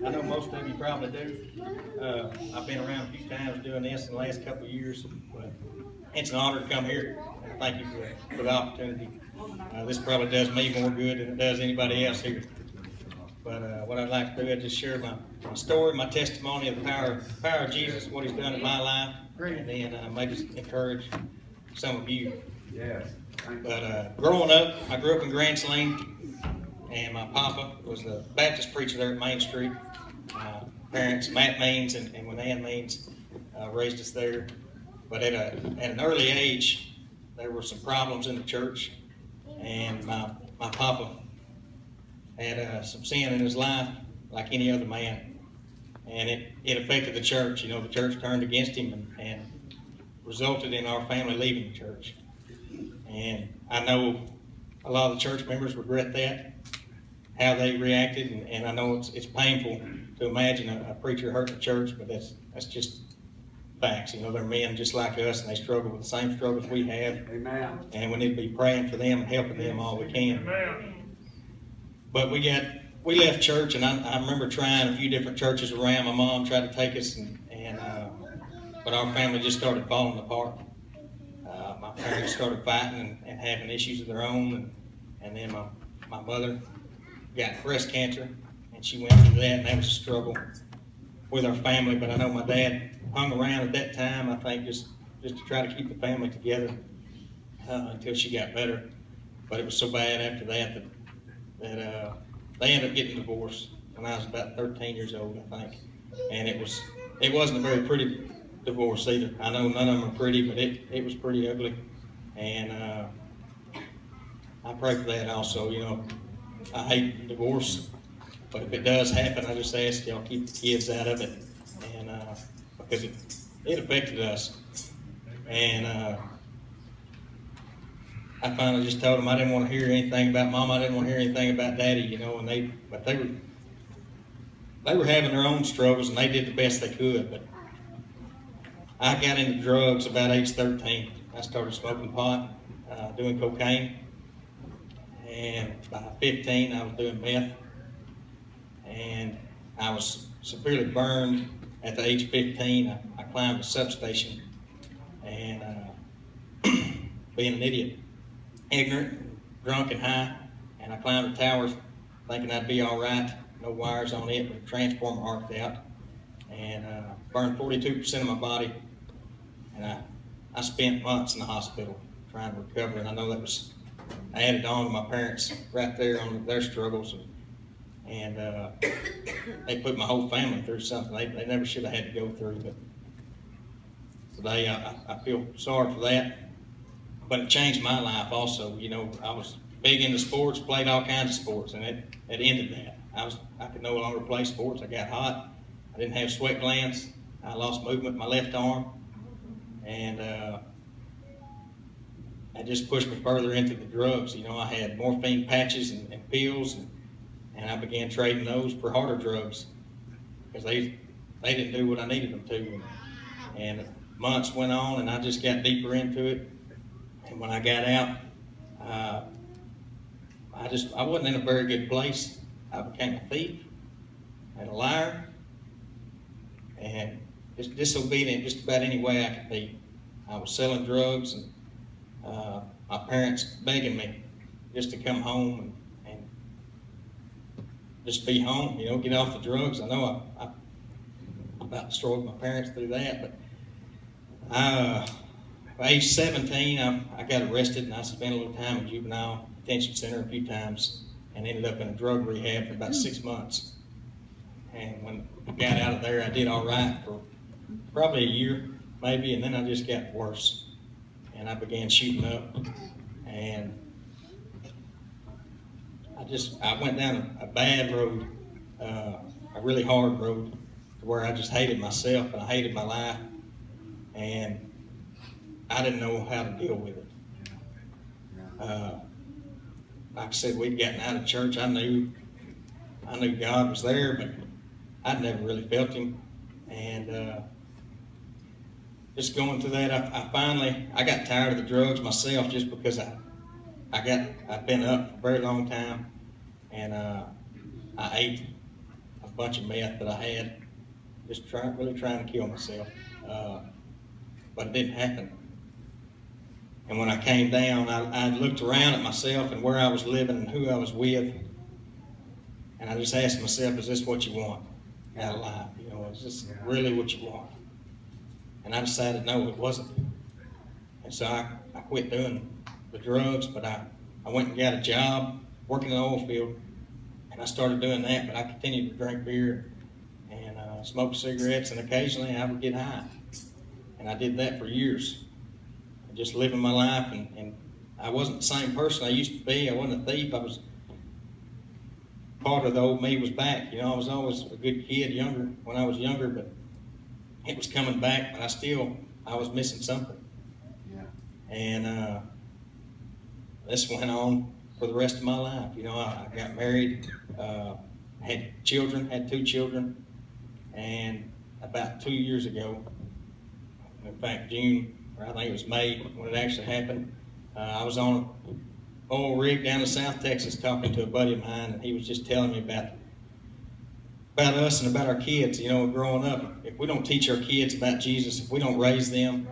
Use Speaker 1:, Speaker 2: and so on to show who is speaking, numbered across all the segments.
Speaker 1: I know most of you probably do. I've been around a few times doing this in the last couple of years, but it's an honor to come here. Thank you for the opportunity. This probably does me more good than it does anybody else here. But what I'd like to do is just share my story, my testimony of the power of Jesus, what He's done in my life, and then maybe encourage some of you.
Speaker 2: Yes.
Speaker 1: But growing up, I grew up in Grand Saline, and my papa was a Baptist preacher there at Main Street. Parents, Matt Means and Ann Means, raised us there. But at an early age, there were some problems in the church, and my papa had some sin in his life like any other man, and it affected the church. You know, the church turned against him and resulted in our family leaving the church. And I know a lot of the church members regret that, how they reacted, and I know it's painful to imagine a preacher hurting the church, but that's just facts. You know, they're men just like us, and they struggle with the same struggles we have.
Speaker 2: Amen.
Speaker 1: And we need to be praying for them and helping them all we can.
Speaker 3: Amen.
Speaker 1: But we left church, and I remember trying a few different churches around. My mom tried to take us, but our family just started falling apart. My parents started fighting and having issues of their own, and then my mother got breast cancer, and she went through that, and that was a struggle with our family. But I know my dad hung around at that time, I think, just to try to keep the family together until she got better. But it was so bad after that they ended up getting divorced when I was about 13 years old, I think. And it wasn't a very pretty divorce either. I know none of them are pretty, but it was pretty ugly. And I pray for that also. You know, I hate divorce, but if it does happen, I just ask y'all keep the kids out of it, and because it affected us. And I finally just told them I didn't want to hear anything about Mom. I didn't want to hear anything about Daddy. You know, and they were having their own struggles, and they did the best they could. But I got into drugs about age 13. I started smoking pot, doing cocaine, and by 15 I was doing meth, and I was severely burned at the age of 15. I climbed a substation, and being an idiot, ignorant, drunk, and high, and I climbed the tower thinking I'd be all right. No wires on it, but the transformer arced out, and burned 42% of my body. And I spent months in the hospital trying to recover, and I know that was added on to my parents right there on their struggles, and they put my whole family through something they never should have had to go through. But today I feel sorry for that, but it changed my life also. You know, I was big into sports, played all kinds of sports, and it ended that. I could no longer play sports. I got hot. I didn't have sweat glands. I lost movement in my left arm. And that just pushed me further into the drugs. You know, I had morphine patches and pills, and I began trading those for harder drugs because they didn't do what I needed them to. And months went on, and I just got deeper into it. And when I got out, I wasn't in a very good place. I became a thief and a liar and just disobedient just about any way I could be. I was selling drugs, and my parents begging me just to come home and just be home, you know, get off the drugs. I know I about destroyed my parents through that, but by age 17, I got arrested, and I spent a little time in juvenile detention center a few times and ended up in a drug rehab for about 6 months. And when I got out of there, I did all right for probably a year, maybe, and then I just got worse. And I began shooting up, and I went down a bad road, a really hard road, to where I just hated myself and I hated my life, and I didn't know how to deal with it. Like I said, we'd gotten out of church. I knew God was there, but I'd never really felt Him. And just going through that, I got tired of the drugs myself, just because I'd been up for a very long time, and I ate bunch of meth that I had, just really trying to kill myself. But it didn't happen. And when I came down, I looked around at myself and where I was living and who I was with, and I just asked myself, is this what you want out of life? You know, is this really what you want? And I decided, no, it wasn't. And so I quit doing the drugs, but I went and got a job working in the oil field, and I started doing that, but I continued to drink beer and smoke cigarettes, and occasionally I would get high. And I did that for years, just living my life, and I wasn't the same person I used to be. I wasn't a thief. I was part of the old me was back. You know, I was always a good kid when I was younger, but it was coming back, but I was missing something. Yeah. And this went on for the rest of my life. You know, I got married, had two children, and about 2 years ago, in fact, June, or I think it was May when it actually happened, I was on an oil rig down in South Texas talking to a buddy of mine, and he was just telling me about us and about our kids, you know, growing up. If we don't teach our kids about Jesus, if we don't raise them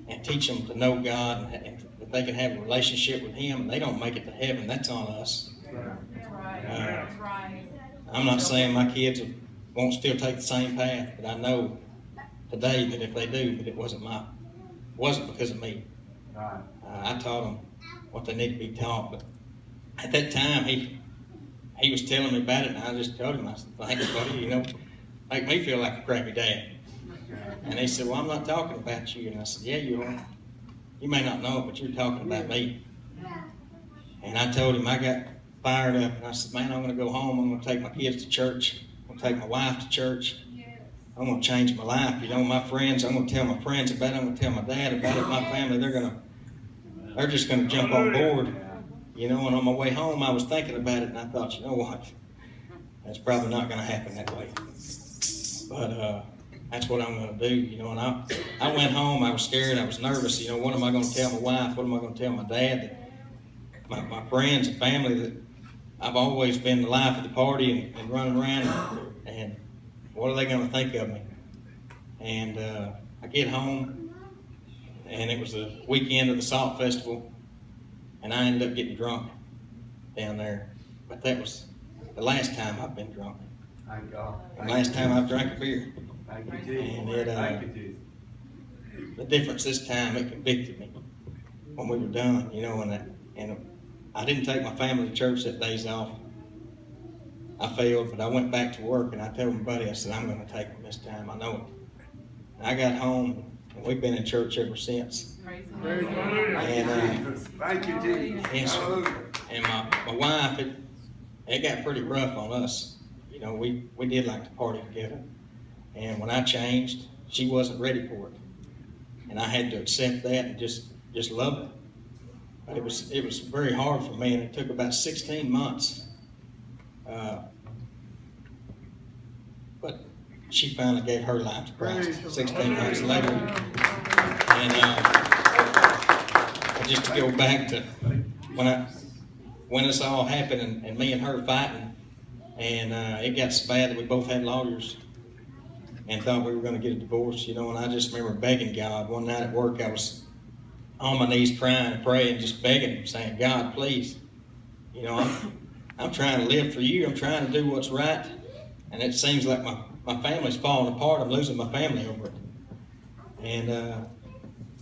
Speaker 1: and teach them to know God and that they can have a relationship with Him and they don't make it to heaven, that's on us. I'm not saying my kids won't still take the same path, but I know today that if they do, that it wasn't because of me. I taught them what they need to be taught, but at that time he was telling me about it, and I just told him, I said, thanks, buddy, you know, make me feel like a crappy dad. And he said, well, I'm not talking about you. And I said, yeah, you are. You may not know it, but you're talking about me. And I told him, I got fired up, and I said, man, I'm going to go home. I'm going to take my kids to church. I'm going to take my wife to church. I'm going to change my life. You know, my friends, I'm going to tell my friends about it. I'm going to tell my dad about it. My family, they're just going to jump on board. You know, and on my way home, I was thinking about it, and I thought, you know what? That's probably not going to happen that way. But that's what I'm going to do, you know. And I went home. I was scared. I was nervous. You know, what am I going to tell my wife? What am I going to tell my dad? My friends and family, that I've always been the life of the party and running around, and what are they going to think of me? And I get home, and it was the weekend of the Salt Festival, and I ended up getting drunk down there. But that was the last time I've been drunk.
Speaker 2: Thank God.
Speaker 1: The last time I've drank a beer.
Speaker 2: Thank you, Jesus.
Speaker 1: And the difference this time, it convicted me when we were done, you know, and I didn't take my family to church that days off. I failed, but I went back to work, and I told my buddy, I said, I'm going to take them this time. I know it. And I got home, and we've been in church ever since. And
Speaker 2: thank you, Jesus.
Speaker 1: Yes, and my wife, it got pretty rough on us. You know, we did like to party together. And when I changed, she wasn't ready for it. And I had to accept that and just love it. But it was very hard for me, and it took about 16 months. But she finally gave her life to Christ 16 months later. And just to go back to when this all happened and me and her fighting, and it got so bad that we both had lawyers and thought we were going to get a divorce, you know. And I just remember begging God. One night at work, I was on my knees crying and praying, just begging Him, saying, God, please, you know, I'm trying to live for You. I'm trying to do what's right, and it seems like my family's falling apart. I'm losing my family over it. And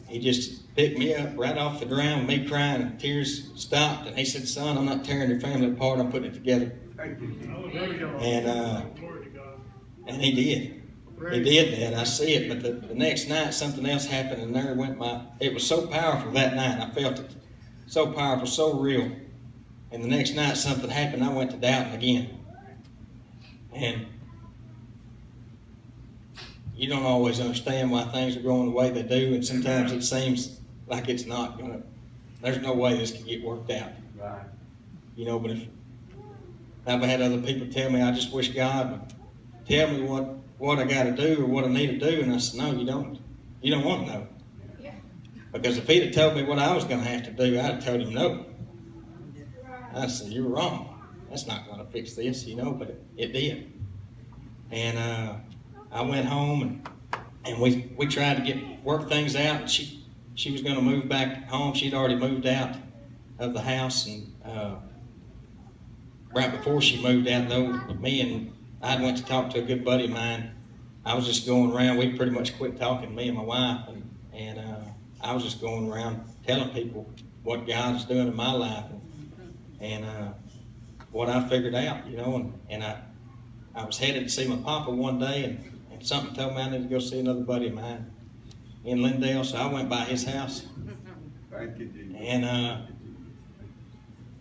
Speaker 1: He just picked me up right off the ground, me crying, tears stopped, and He said, son, I'm not tearing your family apart, I'm putting it together. And He did. He did that. I see it. But the next night, something else happened, and there went it was so powerful that night. I felt it so powerful, so real. And the next night, something happened. I went to doubting again. And you don't always understand why things are going the way they do, and sometimes it seems like it's not going to. There's no way this can get worked out.
Speaker 2: Right.
Speaker 1: You know, but if I've had other people tell me, I just wish God would tell me what I got to do or what I need to do, and I said, no, you don't. You don't want to know. Yeah. Because if He'd have told me what I was going to have to do, I'd have told Him no. I said, you're wrong. That's not going to fix this, you know, but it did. And I went home and we tried to work things out. And she was going to move back home. She'd already moved out of the house, and right before she moved out, though, I went to talk to a good buddy of mine. I was just going around. We pretty much quit talking, me and my wife, and I was just going around telling people what God is doing in my life and what I figured out, and I was headed to see my papa one day, and something told me I needed to go see another buddy of mine in Lindale, so I went by his house.
Speaker 2: Thank you, Jesus.
Speaker 1: And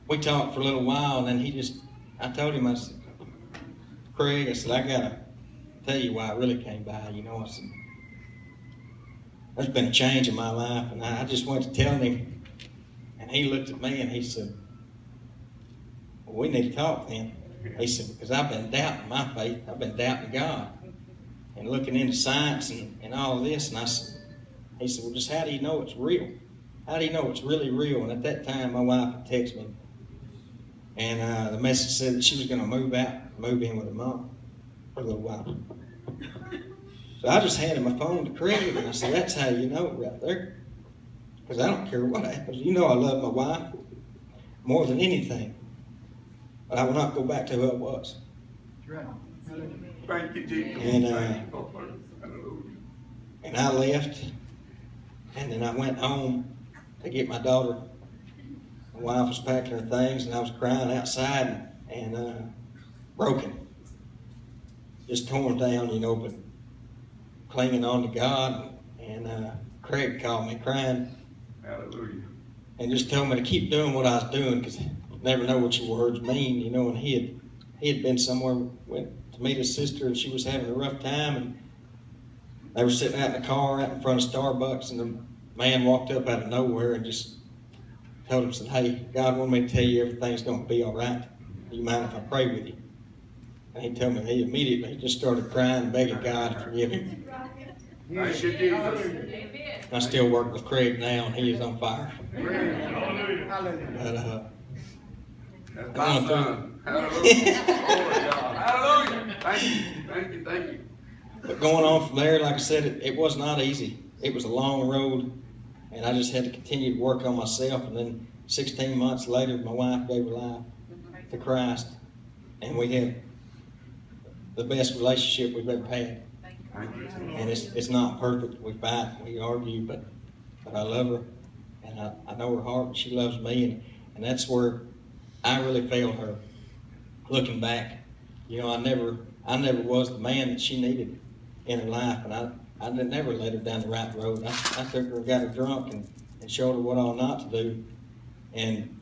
Speaker 1: we talked for a little while, and then I told him, I said, Craig, I said, I got to tell you why I really came by, I said, there's been a change in my life, and I just went to tell him, and he looked at me and he said, well, we need to talk then. He said, because I've been doubting my faith, I've been doubting God, and looking into science and all of this, and he said, well, just how do you know it's real? How do you know it's really real? And at that time, my wife had texted me, and the message said that she was going to move in with her mom for a little while. So I just handed my phone to Craig, and I said, that's how you know it right there. Because I don't care what happens. I love my wife more than anything. But I will not go back to who I was.
Speaker 2: That's right. Thank you, Jesus.
Speaker 1: And I left, and then I went home to get my daughter. My wife was packing her things, and I was crying outside and broken. Just torn down, but clinging on to God. And Craig called me crying.
Speaker 2: Hallelujah.
Speaker 1: And just told me to keep doing what I was doing, because you never know what your words mean, and he had been somewhere, went to meet his sister, and she was having a rough time, and they were sitting out in the car out in front of Starbucks, and the man walked up out of nowhere and just told him, said, hey, God wanted me to tell you everything's going to be all right. Do you mind if I pray with you? And he told me he immediately just started crying and begging God to forgive him.
Speaker 2: Thank you, Jesus.
Speaker 1: I still work with Craig now, and he is on fire.
Speaker 2: Hallelujah.
Speaker 1: But
Speaker 2: That's my son. Hallelujah. Hallelujah. Thank you.
Speaker 1: But going on from there, like I said, it was not easy. It was a long road, and I just had to continue to work on myself. And then 16 months later, my wife gave her life to Christ, and we had the best relationship we've ever had. And it's not perfect. We fight, we argue, but I love her, and I know her heart, and she loves me, and that's where I really failed her. Looking back, I never was the man that she needed in her life, and I never led her down the right road. I took her and got her drunk and showed her what all not to do, and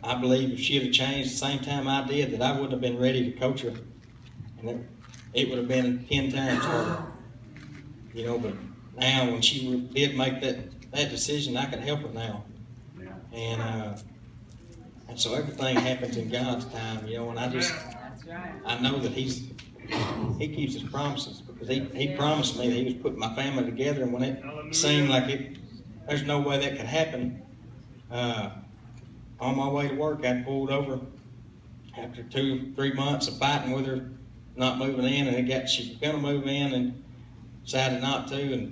Speaker 1: I believe if she had changed the same time I did, that I wouldn't have been ready to coach her, and it would have been 10 times harder. But now when she did make that decision, I can help her now. And so everything happens in God's time, and I know that He keeps His promises, because He promised me that He was putting my family together, and when it seemed like there's no way that could happen, on my way to work, I pulled over after 2-3 months of fighting with her, not moving in, and she was going to move in and decided not to,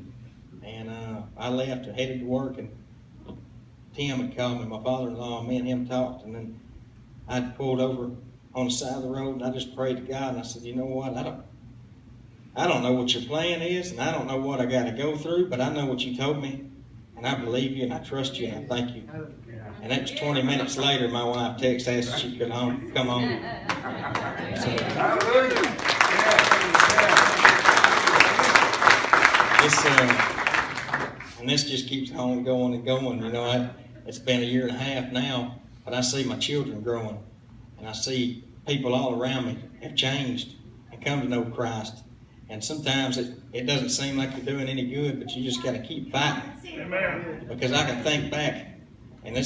Speaker 1: and I left and headed to work, and Tim had called me, my father-in-law, and me and him talked, and then I pulled over on the side of the road, and I just prayed to God, and I said, you know what, I don't know what your plan is, and I don't know what I got to go through, but I know what you told me, and I believe you, and I trust you, and I thank you. And that was 20 minutes later, my wife texted, asked if she could come home. So, and this just keeps on going and going. It's been 1.5 years now, but I see my children growing, and I see people all around me have changed and come to know Christ. And sometimes it doesn't seem like you're doing any good, but you just got to keep fighting. Amen. Because I can think back, and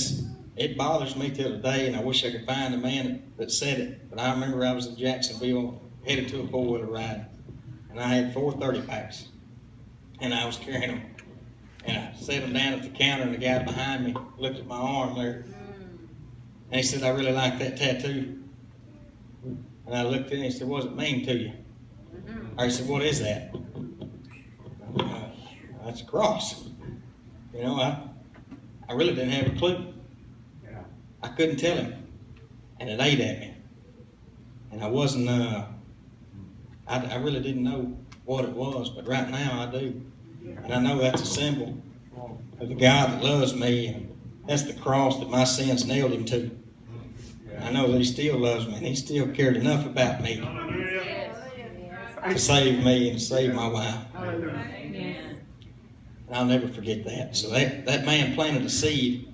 Speaker 1: it bothers me till today, and I wish I could find the man that said it. But I remember I was in Jacksonville, headed to a 4-wheeler ride, and I had 4 30-packs, and I was carrying them. And I set them down at the counter, and the guy behind me looked at my arm there, and he said, I really like that tattoo. And I looked at him and he said, what does it mean to you? I said, what is that? That's a cross. You know, I really didn't have a clue.
Speaker 2: Yeah.
Speaker 1: I couldn't tell him. And it ate at me. And I wasn't, I really didn't know what it was, but right now I do. And I know that's a symbol of the God that loves me, and that's the cross that my sins nailed him to. And I know that he still loves me, and he still cared enough about me to save me and to save my wife. And I'll never forget that. So that man planted a seed,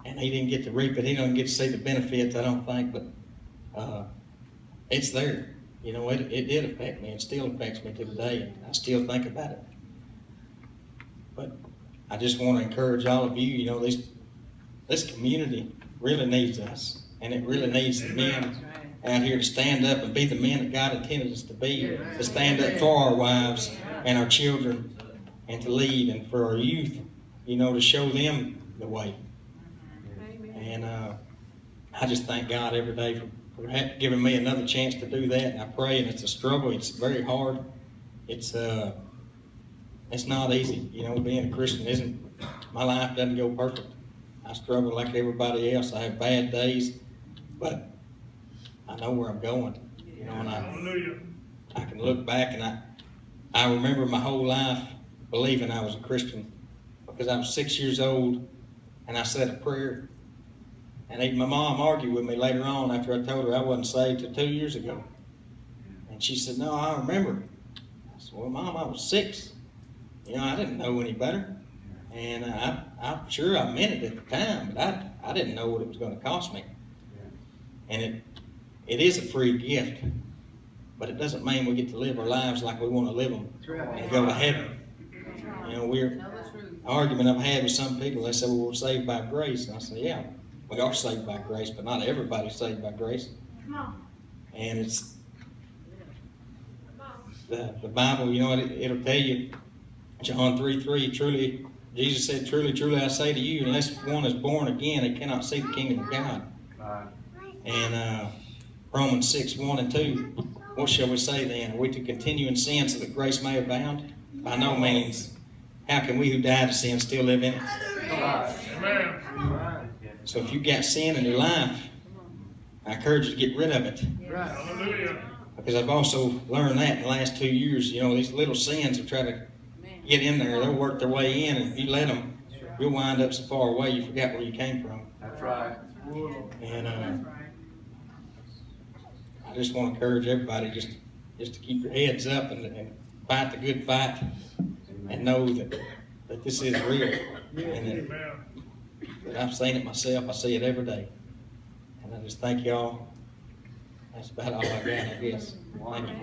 Speaker 1: and he didn't get to reap it. He didn't get to see the benefits, I don't think, but it's there. You know, it did affect me. It still affects me to today, and I still think about it. But I just want to encourage all of you, you know, this community really needs us, and it really needs the men out here to stand up and be the men that God intended us to be, to stand up for our wives and our children, and to lead, and for our youth, you know, to show them the way. And I just thank God every day for giving me another chance to do that. And I pray, and it's a struggle. It's very hard. It's not easy. You know, being a Christian my life doesn't go perfect. I struggle like everybody else. I have bad days, but I know where I'm going. You know, and I can look back, and I remember my whole life believing I was a Christian, because I was 6 years old and I said a prayer. And even my mom argued with me later on after I told her I wasn't saved till 2 years ago. And she said, no, I remember. I said, well, Mom, I was 6. You know, I didn't know any better. And I'm sure I meant it at the time, but I didn't know what it was going to cost me. And it is a free gift, but it doesn't mean we get to live our lives like we want to live them and go to heaven. You know, an argument I've had with some people, they say, well, we're saved by grace. And I say, yeah. We are saved by grace, but not everybody's saved by grace. And it's the Bible, you know, it'll tell you, John 3:3, truly, Jesus said, truly, truly, I say to you, unless one is born again, he cannot see the kingdom of God. And Romans 6:1-2, what shall we say then? Are we to continue in sin so that grace may abound? By no means. How can we who died to sin still live in it? Amen. So if you've got sin in your life, I encourage you to get rid of it. Right. Because I've also learned that in the last 2 years, you know, these little sins will try to get in there. They'll work their way in, and if you let them, you'll wind up so far away you forgot where you came from.
Speaker 2: That's right.
Speaker 1: And I just want to encourage everybody just to keep your heads up and fight the good fight, and know that this is real. And that I've seen it myself. I see it every day. And I just thank y'all. That's about all I got, I guess. Thank you.